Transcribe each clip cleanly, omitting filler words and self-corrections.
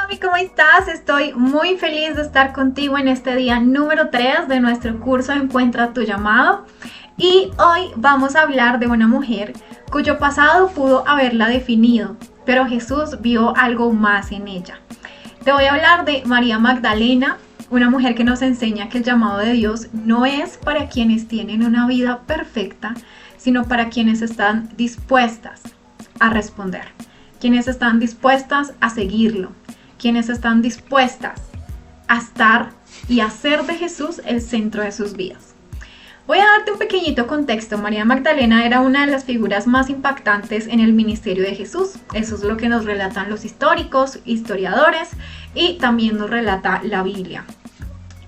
Mami, ¿cómo estás? Estoy muy feliz de estar contigo en este día número 3 de nuestro curso Encuentra tu llamado. Y hoy vamos a hablar de una mujer cuyo pasado pudo haberla definido, pero Jesús vio algo más en ella. Te voy a hablar de María Magdalena, una mujer que nos enseña que el llamado de Dios no es para quienes tienen una vida perfecta, sino para quienes están dispuestas a responder, quienes están dispuestas a seguirlo, quienes están dispuestas a estar y hacer de Jesús el centro de sus vidas. Voy a darte un pequeñito contexto. María Magdalena era una de las figuras más impactantes en el ministerio de Jesús. Eso es lo que nos relatan los históricos, historiadores, y también nos relata la Biblia.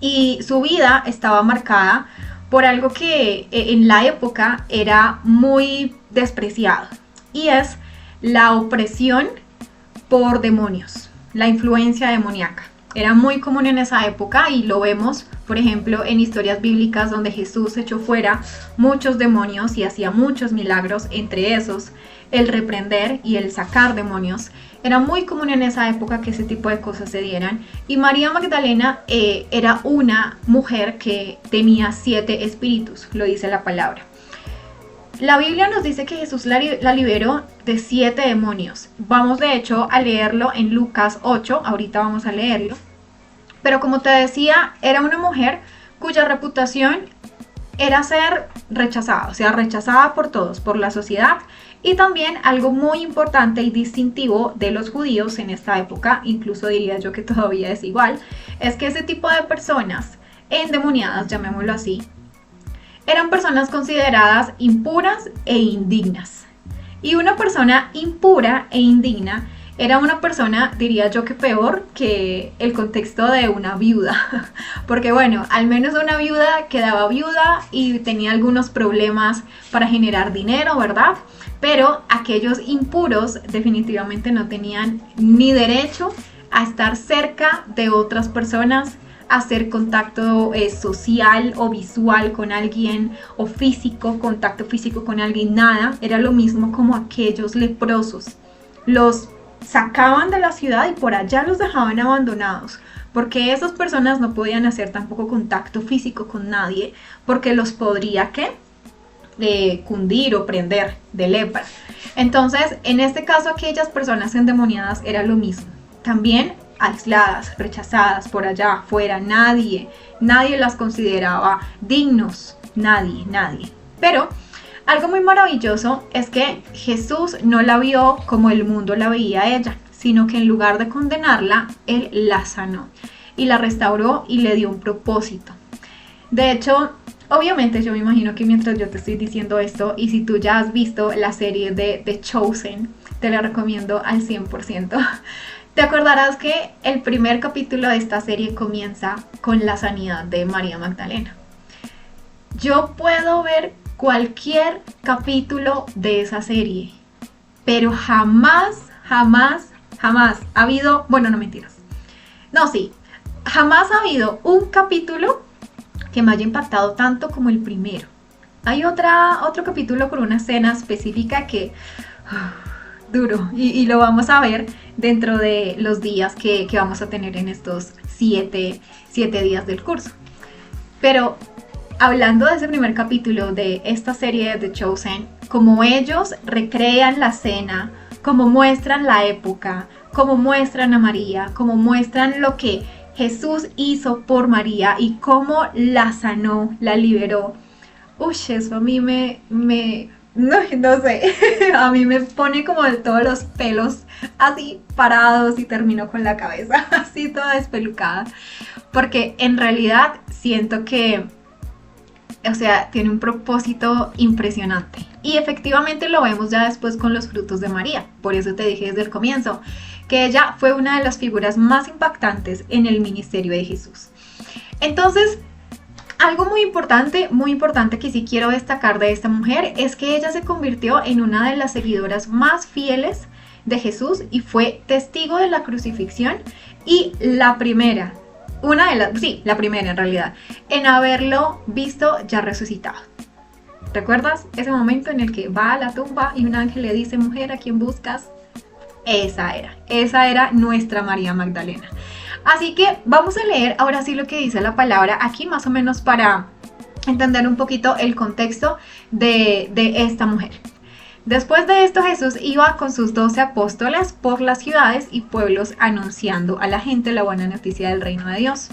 Y su vida estaba marcada por algo que en la época era muy despreciado, y es la opresión por demonios, la influencia demoníaca. Era muy común en esa época y lo vemos, por ejemplo, en historias bíblicas donde Jesús echó fuera muchos demonios y hacía muchos milagros, entre esos el reprender y el sacar demonios. Era muy común en esa época que ese tipo de cosas se dieran. Y María Magdalena era una mujer que tenía 7 espíritus, lo dice la palabra. La Biblia nos dice que Jesús la liberó de 7 demonios. Vamos de hecho a leerlo en Lucas 8, ahorita vamos a leerlo. Pero como te decía, era una mujer cuya reputación era ser rechazada, o sea, rechazada por todos, por la sociedad. Y también algo muy importante y distintivo de los judíos en esta época, incluso diría yo que todavía es igual, es que ese tipo de personas endemoniadas, llamémoslo así, eran personas consideradas impuras e indignas. Y una persona impura e indigna era una persona, diría yo que peor que el contexto de una viuda. Porque bueno, al menos una viuda quedaba viuda y tenía algunos problemas para generar dinero, ¿verdad? Pero aquellos impuros definitivamente no tenían ni derecho a estar cerca de otras personas, hacer contacto social o visual con alguien, o físico, contacto físico con alguien, nada. Era lo mismo como aquellos leprosos. Los sacaban de la ciudad y por allá los dejaban abandonados, porque esas personas no podían hacer tampoco contacto físico con nadie, porque los podría cundir o prender de lepra. Entonces, en este caso, aquellas personas endemoniadas era lo mismo. También aisladas, rechazadas por allá afuera, nadie las consideraba dignos, nadie. Pero algo muy maravilloso es que Jesús no la vio como el mundo la veía a ella, sino que en lugar de condenarla, Él la sanó y la restauró y le dio un propósito. De hecho, obviamente yo me imagino que mientras yo te estoy diciendo esto, y si tú ya has visto la serie de The Chosen, te la recomiendo al 100%. Te acordarás que el primer capítulo de esta serie comienza con la sanidad de María Magdalena. Yo puedo ver cualquier capítulo de esa serie, pero jamás ha habido, bueno, no mentiras. No, sí, jamás ha habido un capítulo que me haya impactado tanto como el primero. Hay otro capítulo con una escena específica que duro, y lo vamos a ver dentro de los días que vamos a tener en estos 7 días del curso. Pero hablando de ese primer capítulo de esta serie de The Chosen, como ellos recrean la escena, como muestran la época, como muestran a María, como muestran lo que Jesús hizo por María y cómo la sanó, la liberó. Uy, eso a mí no sé, a mí me pone como de todos los pelos así parados y termino con la cabeza así toda despelucada, porque en realidad siento que, o sea, tiene un propósito impresionante. Y efectivamente lo vemos ya después con los frutos de María. Por eso te dije desde el comienzo que ella fue una de las figuras más impactantes en el ministerio de Jesús. Entonces, algo muy importante que sí quiero destacar de esta mujer es que ella se convirtió en una de las seguidoras más fieles de Jesús y fue testigo de la crucifixión y la primera en realidad, en haberlo visto ya resucitado. ¿Recuerdas ese momento en el que va a la tumba y un ángel le dice: mujer, ¿a quién buscas? Esa era nuestra María Magdalena. Así que vamos a leer ahora sí lo que dice la palabra aquí, más o menos para entender un poquito el contexto de esta mujer. Después de esto, Jesús iba con sus 12 apóstoles por las ciudades y pueblos anunciando a la gente la buena noticia del reino de Dios.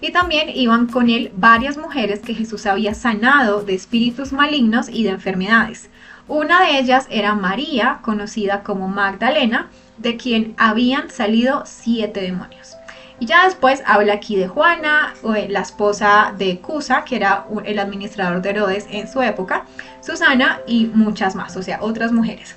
Y también iban con él varias mujeres que Jesús había sanado de espíritus malignos y de enfermedades. Una de ellas era María, conocida como Magdalena, de quien habían salido 7 demonios. Y ya después habla aquí de Juana, la esposa de Cusa, que era el administrador de Herodes en su época, Susana y muchas más, o sea, otras mujeres.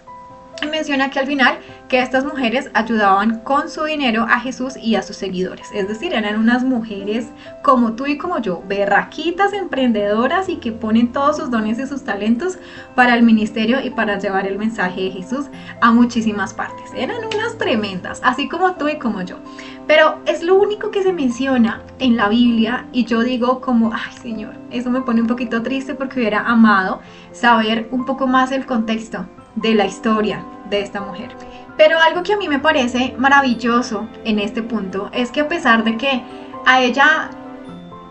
Y menciona que al final que estas mujeres ayudaban con su dinero a Jesús y a sus seguidores. Es decir, eran unas mujeres como tú y como yo, berraquitas, emprendedoras y que ponen todos sus dones y sus talentos para el ministerio y para llevar el mensaje de Jesús a muchísimas partes. Eran unas tremendas, así como tú y como yo. Pero es lo único que se menciona en la Biblia y yo digo como, ay Señor, eso me pone un poquito triste porque hubiera amado saber un poco más el contexto de la historia de esta mujer. Pero algo que a mí me parece maravilloso en este punto es que a pesar de que a ella,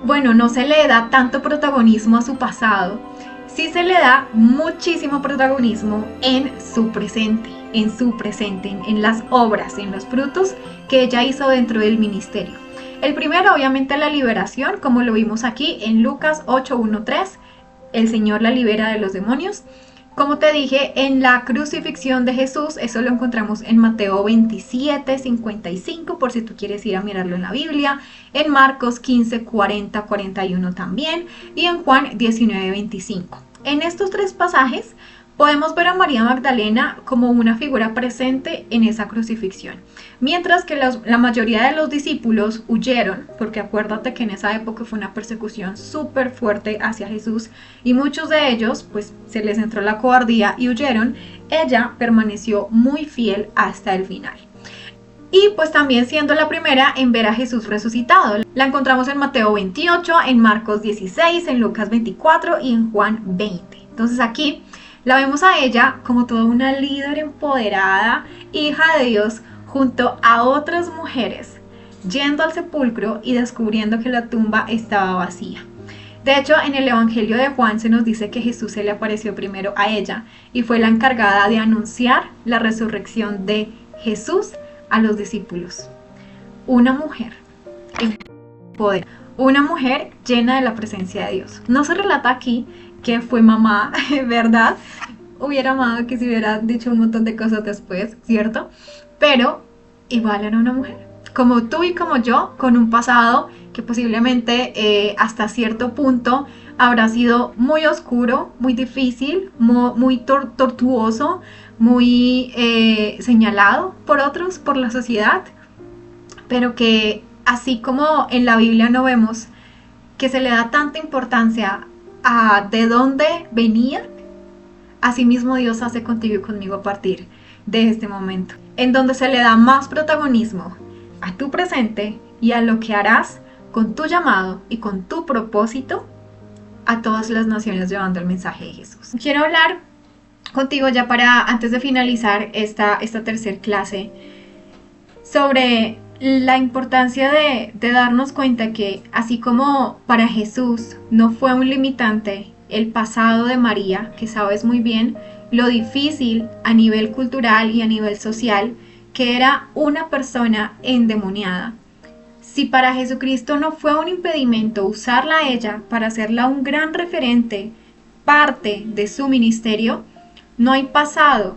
bueno, no se le da tanto protagonismo a su pasado, sí se le da muchísimo protagonismo en su presente, en las obras, en los frutos que ella hizo dentro del ministerio. El primero, obviamente, la liberación, como lo vimos aquí en Lucas 8:1-3, el Señor la libera de los demonios. Como te dije, en la crucifixión de Jesús, eso lo encontramos en Mateo 27:55, por si tú quieres ir a mirarlo en la Biblia, en Marcos 15:40-41 también, y en Juan 19:25. En estos 3 pasajes podemos ver a María Magdalena como una figura presente en esa crucifixión, mientras que la mayoría de los discípulos huyeron, porque acuérdate que en esa época fue una persecución súper fuerte hacia Jesús y muchos de ellos pues se les entró la cobardía y huyeron. Ella permaneció muy fiel hasta el final. Y pues también siendo la primera en ver a Jesús resucitado. La encontramos en Mateo 28, en Marcos 16, en Lucas 24 y en Juan 20. Entonces aquí la vemos a ella como toda una líder empoderada, hija de Dios, junto a otras mujeres, yendo al sepulcro y descubriendo que la tumba estaba vacía. De hecho, en el Evangelio de Juan se nos dice que Jesús se le apareció primero a ella y fue la encargada de anunciar la resurrección de Jesús a los discípulos. Una mujer en poder, una mujer llena de la presencia de Dios. No se relata aquí que fue mamá, ¿verdad? Hubiera amado que se hubiera dicho un montón de cosas después, ¿cierto? Pero igual era una mujer, como tú y como yo, con un pasado que posiblemente hasta cierto punto habrá sido muy oscuro, muy difícil, muy tortuoso, muy señalado por otros, por la sociedad, pero que así como en la Biblia no vemos que se le da tanta importancia a de dónde venía, asimismo Dios hace contigo y conmigo a partir de este momento, en donde se le da más protagonismo a tu presente y a lo que harás con tu llamado y con tu propósito a todas las naciones llevando el mensaje de Jesús. Quiero hablar contigo ya para antes de finalizar esta tercera clase sobre la importancia de darnos cuenta que así como para Jesús no fue un limitante el pasado de María, que sabes muy bien lo difícil a nivel cultural y a nivel social que era una persona endemoniada. Si para Jesucristo no fue un impedimento usarla a ella para hacerla un gran referente, parte de su ministerio, no hay pasado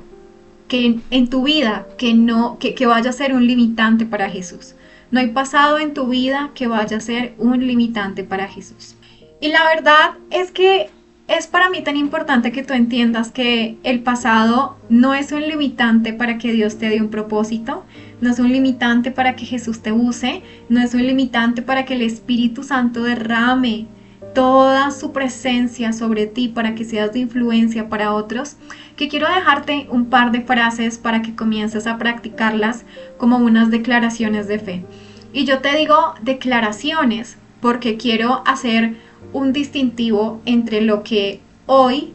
que en tu vida que vaya a ser un limitante para Jesús. No hay pasado en tu vida que vaya a ser un limitante para Jesús. Y la verdad es que es para mí tan importante que tú entiendas que el pasado no es un limitante para que Dios te dé un propósito, no es un limitante para que Jesús te use, no es un limitante para que el Espíritu Santo derrame toda su presencia sobre ti para que seas de influencia para otros, que quiero dejarte un par de frases para que comiences a practicarlas como unas declaraciones de fe. Y yo te digo declaraciones porque quiero hacer un distintivo entre lo que hoy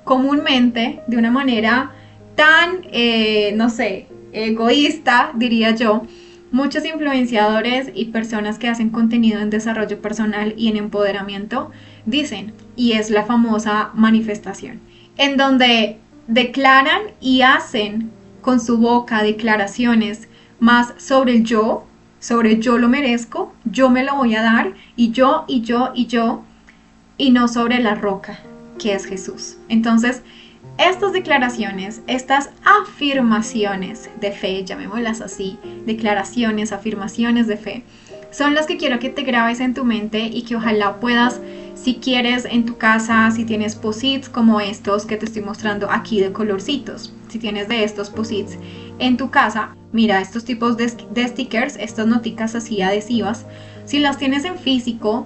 comúnmente, de una manera tan, egoísta, diría yo, muchos influenciadores y personas que hacen contenido en desarrollo personal y en empoderamiento dicen, y es la famosa manifestación, en donde declaran y hacen con su boca declaraciones más sobre el yo, sobre yo lo merezco, yo me lo voy a dar, y yo, y yo, y yo, y no sobre la roca, que es Jesús. Entonces, estas declaraciones, estas afirmaciones de fe, llamémoslas así, declaraciones, afirmaciones de fe, son las que quiero que te grabes en tu mente y que ojalá puedas, si quieres, en tu casa, si tienes post-its como estos que te estoy mostrando aquí de colorcitos, si tienes de estos post-its en tu casa, mira estos tipos de stickers, estas noticas así adhesivas, si las tienes en físico,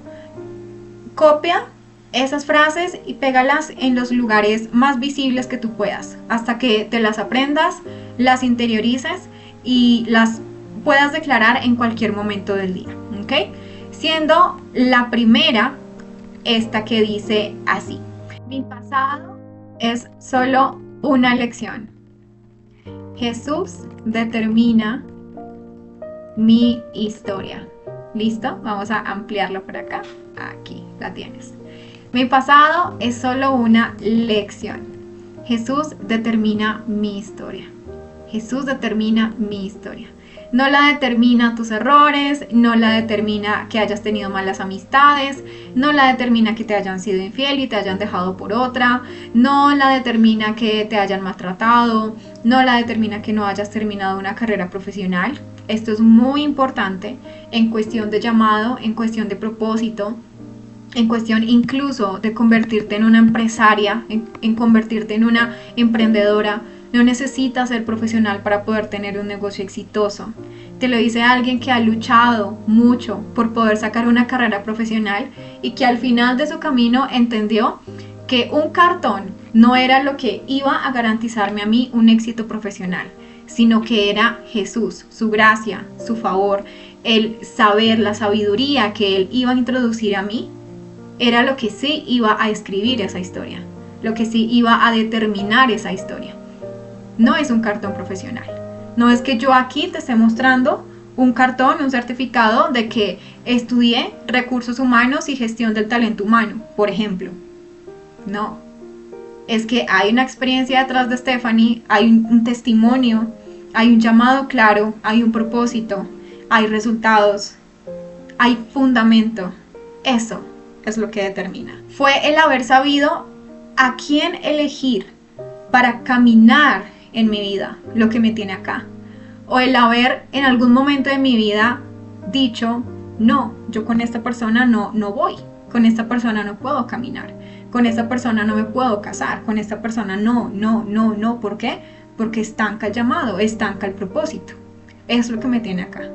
copia esas frases y pégalas en los lugares más visibles que tú puedas, hasta que te las aprendas, las interiorices y las puedas declarar en cualquier momento del día, ¿ok? Siendo la primera esta que dice así: mi pasado es solo una lección. Jesús determina mi historia. ¿Listo? Vamos a ampliarlo por acá. Aquí la tienes. Mi pasado es solo una lección. Jesús determina mi historia. Jesús determina mi historia. No la determina tus errores, no la determina que hayas tenido malas amistades, no la determina que te hayan sido infiel y te hayan dejado por otra, no la determina que te hayan maltratado, no la determina que no hayas terminado una carrera profesional. Esto es muy importante en cuestión de llamado, en cuestión de propósito, en cuestión incluso de convertirte en una empresaria, en convertirte en una emprendedora. No necesitas ser profesional para poder tener un negocio exitoso. Te lo dice alguien que ha luchado mucho por poder sacar una carrera profesional y que al final de su camino entendió que un cartón no era lo que iba a garantizarme a mí un éxito profesional, sino que era Jesús, su gracia, su favor, el saber, la sabiduría que Él iba a introducir a mí, era lo que sí iba a escribir esa historia, lo que sí iba a determinar esa historia. No es un cartón profesional. No es que yo aquí te esté mostrando un cartón, un certificado de que estudié recursos humanos y gestión del talento humano, por ejemplo. No. Es que hay una experiencia detrás de Stephanie, hay un testimonio, hay un llamado claro, hay un propósito, hay resultados, hay fundamento. Eso es lo que determina. Fue el haber sabido a quién elegir para caminar en mi vida, lo que me tiene acá. O el haber en algún momento de mi vida dicho, no, yo con esta persona no voy, con esta persona no puedo caminar, con esta persona no me puedo casar, con esta persona no. ¿Por qué? Porque estanca el llamado, estanca el propósito. Es lo que me tiene acá.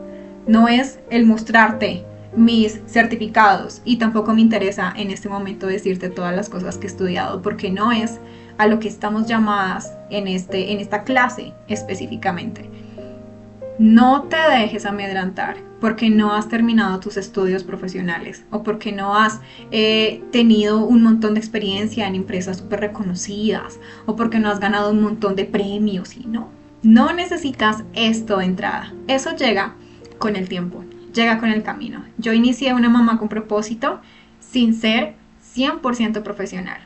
No es el mostrarte mis certificados y tampoco me interesa en este momento decirte todas las cosas que he estudiado, porque no es a lo que estamos llamadas en esta clase específicamente. No te dejes amedrentar porque no has terminado tus estudios profesionales o porque no has tenido un montón de experiencia en empresas súper reconocidas o porque no has ganado un montón de premios. Y no necesitas esto de entrada. Eso llega con el tiempo, llega con el camino. Yo inicié una mamá con propósito sin ser 100% profesional.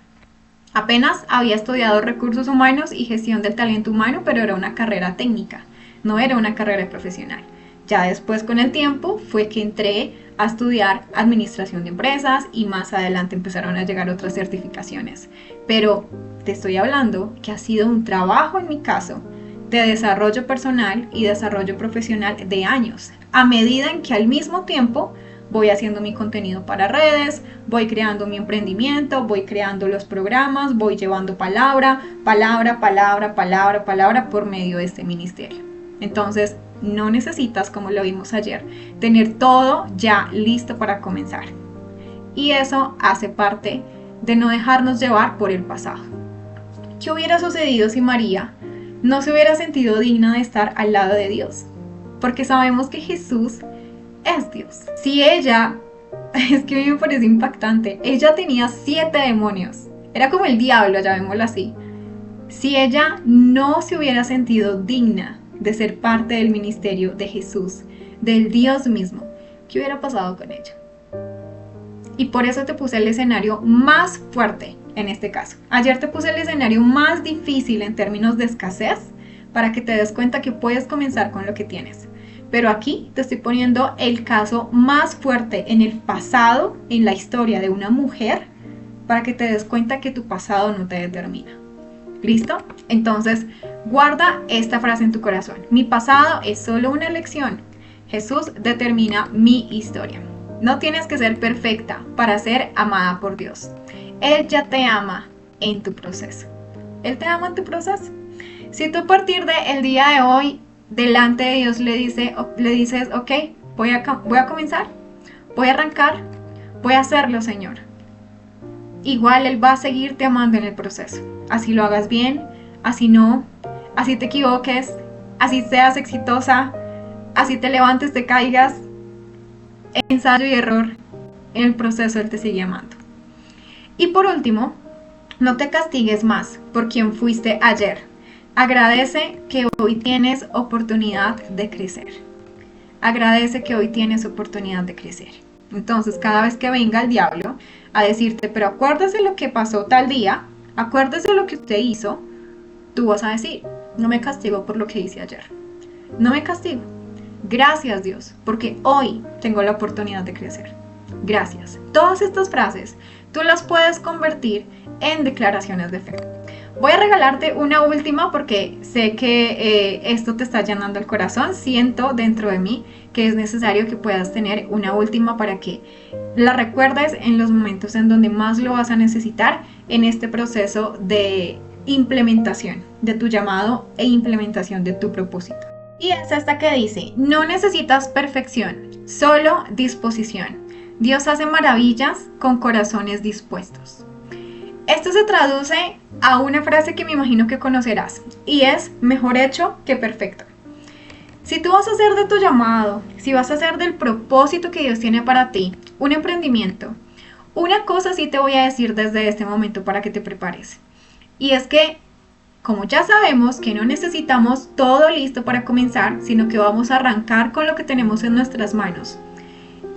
Apenas había estudiado recursos humanos y gestión del talento humano, pero era una carrera técnica, no era una carrera profesional. Ya después, con el tiempo, fue que entré a estudiar administración de empresas y más adelante empezaron a llegar otras certificaciones. Pero te estoy hablando que ha sido un trabajo en mi caso de desarrollo personal y desarrollo profesional de años, a medida en que al mismo tiempo voy haciendo mi contenido para redes, voy creando mi emprendimiento, voy creando los programas, voy llevando palabra por medio de este ministerio. Entonces, no necesitas, como lo vimos ayer, tener todo ya listo para comenzar. Y eso hace parte de no dejarnos llevar por el pasado. ¿Qué hubiera sucedido si María no se hubiera sentido digna de estar al lado de Dios? Porque sabemos que Jesús es Dios. Si ella, es que a mí me parece impactante, ella tenía 7 demonios, era como el diablo, llamémoslo así. Si ella no se hubiera sentido digna de ser parte del ministerio de Jesús, del Dios mismo, ¿qué hubiera pasado con ella? Y por eso te puse el escenario más fuerte en este caso. Ayer te puse el escenario más difícil en términos de escasez para que te des cuenta que puedes comenzar con lo que tienes. Pero aquí te estoy poniendo el caso más fuerte en el pasado, en la historia de una mujer, para que te des cuenta que tu pasado no te determina. ¿Listo? Entonces, guarda esta frase en tu corazón. Mi pasado es solo una lección. Jesús determina mi historia. No tienes que ser perfecta para ser amada por Dios. Él ya te ama en tu proceso. Él te ama en tu proceso. Si tú a partir del día de hoy, delante de Dios le dices, ok, voy a comenzar, voy a arrancar, voy a hacerlo, Señor. Igual Él va a seguirte amando en el proceso. Así lo hagas bien, así no, así te equivoques, así seas exitosa, así te levantes, te caigas, ensayo y error, en el proceso Él te sigue amando. Y por último, no te castigues más por quien fuiste ayer. Agradece que hoy tienes oportunidad de crecer. Agradece que hoy tienes oportunidad de crecer. Entonces, cada vez que venga el diablo a decirte, pero acuérdese lo que pasó tal día, acuérdese lo que usted hizo, tú vas a decir, no me castigo por lo que hice ayer. No me castigo. Gracias, Dios, porque hoy tengo la oportunidad de crecer. Gracias. Todas estas frases tú las puedes convertir en declaraciones de fe. Voy a regalarte una última porque sé que esto te está llenando el corazón. Siento dentro de mí que es necesario que puedas tener una última para que la recuerdes en los momentos en donde más lo vas a necesitar en este proceso de implementación de tu llamado e implementación de tu propósito. Y es esta que dice, no necesitas perfección, solo disposición. Dios hace maravillas con corazones dispuestos. Esto se traduce a una frase que me imagino que conocerás y es mejor hecho que perfecto. Si tú vas a hacer de tu llamado, si vas a hacer del propósito que Dios tiene para ti, un emprendimiento, una cosa sí te voy a decir desde este momento para que te prepares. Y es que, como ya sabemos que no necesitamos todo listo para comenzar, sino que vamos a arrancar con lo que tenemos en nuestras manos.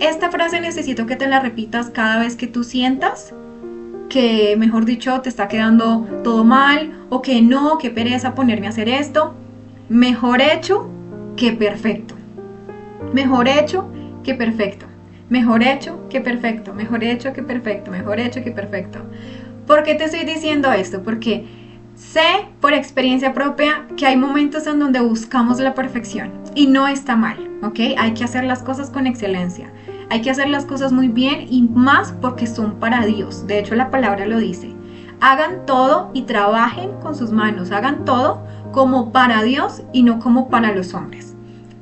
Esta frase necesito que te la repitas cada vez que tú sientas que, mejor dicho, te está quedando todo mal o que no, que pereza ponerme a hacer esto. Mejor hecho que perfecto. Mejor hecho que perfecto. Mejor hecho que perfecto. Mejor hecho que perfecto. Mejor hecho que perfecto. ¿Por qué te estoy diciendo esto? Porque sé por experiencia propia que hay momentos en donde buscamos la perfección y no está mal, ¿ok? Hay que hacer las cosas con excelencia. Hay que hacer las cosas muy bien y más porque son para Dios. De hecho, la palabra lo dice. Hagan todo y trabajen con sus manos. Hagan todo como para Dios y no como para los hombres.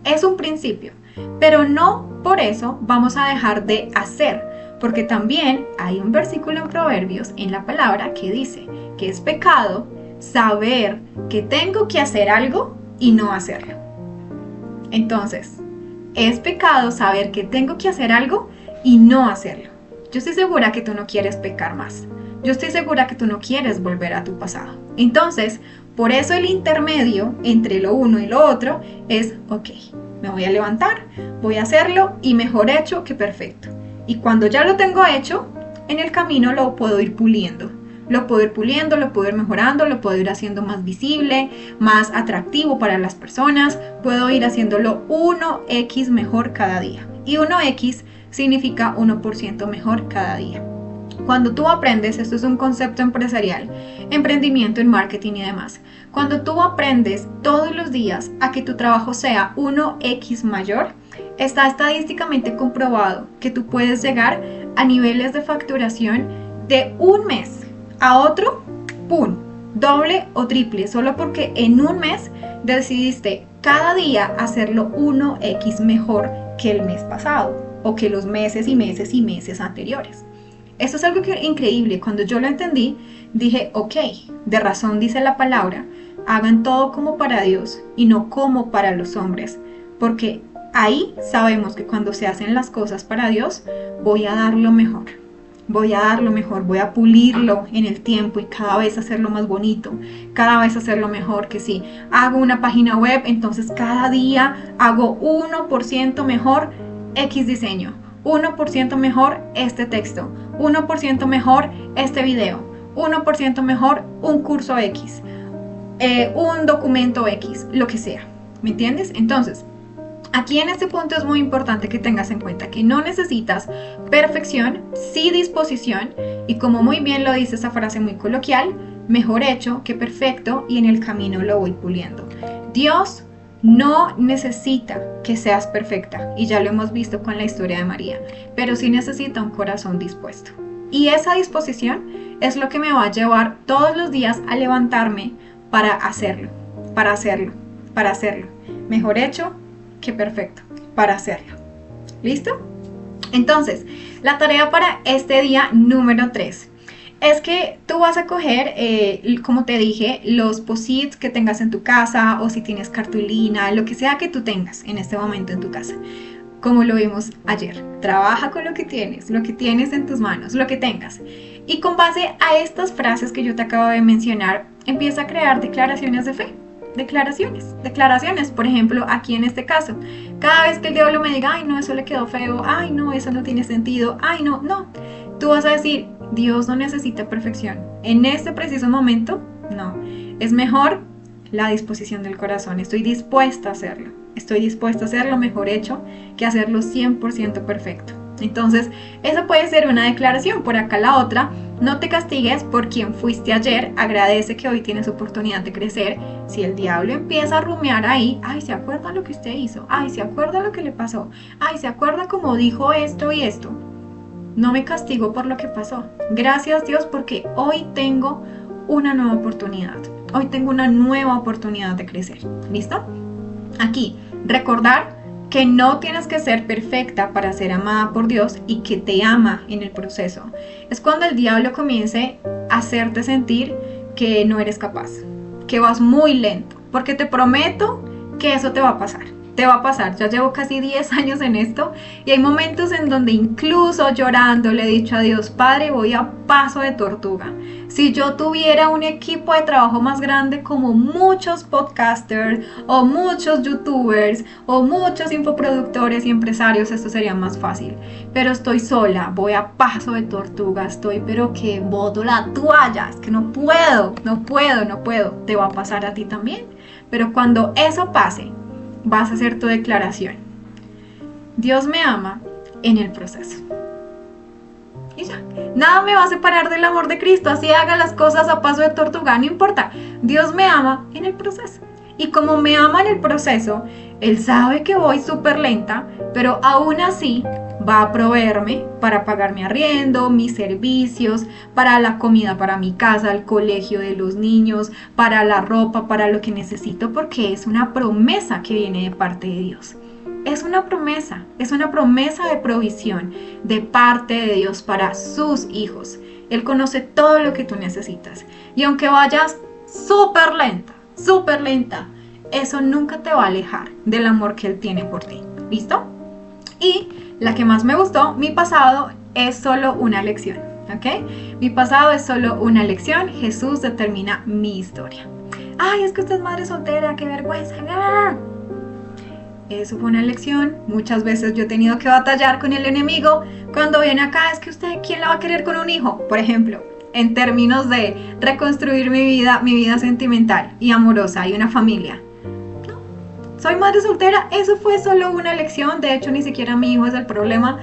Es un principio, pero no por eso vamos a dejar de hacer. Porque también hay un versículo en Proverbios en la palabra que dice que es pecado saber que tengo que hacer algo y no hacerlo. Entonces, es pecado saber que tengo que hacer algo y no hacerlo. Yo estoy segura que tú no quieres pecar más. Yo estoy segura que tú no quieres volver a tu pasado. Entonces, por eso el intermedio entre lo uno y lo otro es, ok, me voy a levantar, voy a hacerlo y mejor hecho que perfecto. Y cuando ya lo tengo hecho, en el camino lo puedo ir puliendo. Lo puedo ir puliendo, lo puedo ir mejorando, lo puedo ir haciendo más visible, más atractivo para las personas. Puedo ir haciéndolo 1x mejor cada día. Y 1x significa 1% mejor cada día. Cuando tú aprendes, esto es un concepto empresarial, emprendimiento en marketing y demás. Cuando tú aprendes todos los días a que tu trabajo sea 1x mayor, está estadísticamente comprobado que tú puedes llegar a niveles de facturación de un mes a otro, ¡pum!, doble o triple, solo porque en un mes decidiste cada día hacerlo 1x mejor que el mes pasado o que los meses y meses y meses anteriores. Esto es algo increíble. Cuando yo lo entendí, dije, ok, de razón dice la palabra, hagan todo como para Dios y no como para los hombres, porque ahí sabemos que cuando se hacen las cosas para Dios, voy a dar lo mejor. voy a dar lo mejor, voy a pulirlo en el tiempo y cada vez hacerlo más bonito, cada vez hacerlo mejor. Que si hago una página web, entonces cada día hago 1% mejor X diseño, 1% mejor este texto, 1% mejor este video, 1% mejor un curso X, un documento X, lo que sea. ¿Me entiendes? Entonces, aquí en este punto es muy importante que tengas en cuenta que no necesitas perfección, sí disposición, y como muy bien lo dice esa frase muy coloquial, mejor hecho que perfecto, y en el camino lo voy puliendo. Dios no necesita que seas perfecta, y ya lo hemos visto con la historia de María, pero sí necesita un corazón dispuesto. Y esa disposición es lo que me va a llevar todos los días a levantarme para hacerlo, para hacerlo, para hacerlo. Mejor hecho que perfecto, para hacerlo. ¿Listo? Entonces, la tarea para este día número 3 es que tú vas a coger, como te dije, los post-its que tengas en tu casa, o si tienes cartulina, lo que sea que tú tengas en este momento en tu casa. Como lo vimos ayer, trabaja con lo que tienes en tus manos, lo que tengas. Y con base a estas frases que yo te acabo de mencionar, empieza a crear declaraciones de fe. Declaraciones, por ejemplo, aquí en este caso, cada vez que el diablo me diga, ay no, eso le quedó feo, ay no, eso no tiene sentido, ay no, tú vas a decir, Dios no necesita perfección, en este preciso momento, no, es mejor la disposición del corazón, estoy dispuesta a hacerlo mejor hecho que hacerlo 100% perfecto. Entonces, esa puede ser una declaración. Por acá la otra, no te castigues por quien fuiste ayer, agradece que hoy tienes oportunidad de crecer. Si el diablo empieza a rumiar ahí, ay, ¿se acuerda lo que usted hizo? Ay, ¿se acuerda lo que le pasó? Ay, ¿se acuerda cómo dijo esto y esto? No me castigo por lo que pasó. Gracias Dios porque hoy tengo una nueva oportunidad. Hoy tengo una nueva oportunidad de crecer. ¿Listo? Aquí, recordar que no tienes que ser perfecta para ser amada por Dios y que te ama en el proceso. Es cuando el diablo comience a hacerte sentir que no eres capaz, que vas muy lento, porque te prometo que eso te va a pasar. Te va a pasar, ya llevo casi 10 años en esto y hay momentos en donde incluso llorando le he dicho a Dios, Padre, voy a paso de tortuga. Si yo tuviera un equipo de trabajo más grande como muchos podcasters o muchos youtubers o muchos infoproductores y empresarios, esto sería más fácil. Pero estoy sola, voy a paso de tortuga, pero que boto la toalla, es que no puedo. Te va a pasar a ti también. Pero cuando eso pase, vas a hacer tu declaración. Dios me ama en el proceso. Y ya, nada me va a separar del amor de Cristo, así haga las cosas a paso de tortuga, no importa. Dios me ama en el proceso. Y como me ama en el proceso, Él sabe que voy súper lenta, pero aún así va a proveerme para pagar mi arriendo, mis servicios, para la comida para mi casa, el colegio de los niños, para la ropa, para lo que necesito, porque es una promesa que viene de parte de Dios. Es una promesa de provisión de parte de Dios para sus hijos. Él conoce todo lo que tú necesitas. Y aunque vayas súper lenta, eso nunca te va a alejar del amor que Él tiene por ti. ¿Listo? Y la que más me gustó, mi pasado es solo una lección, ¿ok? Mi pasado es solo una lección, Jesús determina mi historia. Ay, es que usted es madre soltera, qué vergüenza. Eso fue una lección. Muchas veces yo he tenido que batallar con el enemigo cuando viene acá, es que usted, ¿quién la va a querer con un hijo? Por ejemplo, en términos de reconstruir mi vida sentimental y amorosa y una familia. Soy madre soltera, eso fue solo una lección, de hecho ni siquiera mi hijo es el problema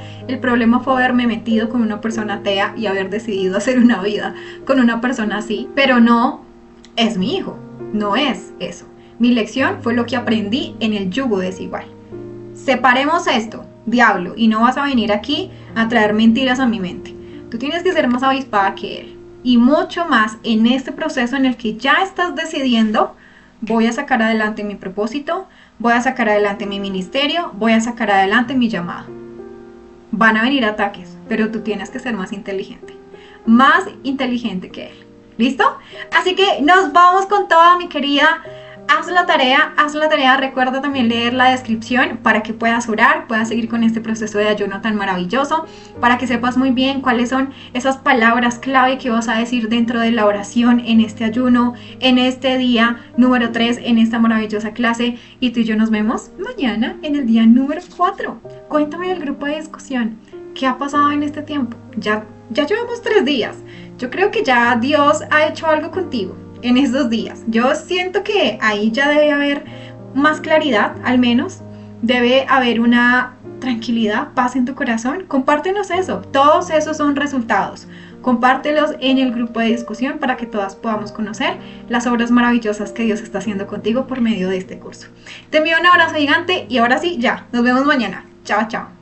fue haberme metido con una persona atea y haber decidido hacer una vida con una persona así, pero no es mi hijo, no es eso. Mi lección fue lo que aprendí en el yugo desigual. Separemos esto, diablo, y no vas a venir aquí a traer mentiras a mi mente. Tú tienes que ser más avispada que él, y mucho más en este proceso en el que ya estás decidiendo, voy a sacar adelante mi propósito, voy a sacar adelante mi ministerio, voy a sacar adelante mi llamado. Van a venir ataques, pero tú tienes que ser más inteligente que él. ¿Listo? Así que nos vamos con toda, mi querida haz la tarea, recuerda también leer la descripción para que puedas orar, puedas seguir con este proceso de ayuno tan maravilloso, para que sepas muy bien cuáles son esas palabras clave que vas a decir dentro de la oración en este ayuno, en este día número 3, en esta maravillosa clase, y tú y yo nos vemos mañana en el día número 4. Cuéntame del grupo de discusión, ¿qué ha pasado en este tiempo? Ya llevamos 3 días, yo creo que ya Dios ha hecho algo contigo en estos días. Yo siento que ahí ya debe haber más claridad, al menos. Debe haber una tranquilidad, paz en tu corazón. Compártenos eso. Todos esos son resultados. Compártelos en el grupo de discusión para que todas podamos conocer las obras maravillosas que Dios está haciendo contigo por medio de este curso. Te envío un abrazo gigante y ahora sí, ya. Nos vemos mañana. Chao, chao.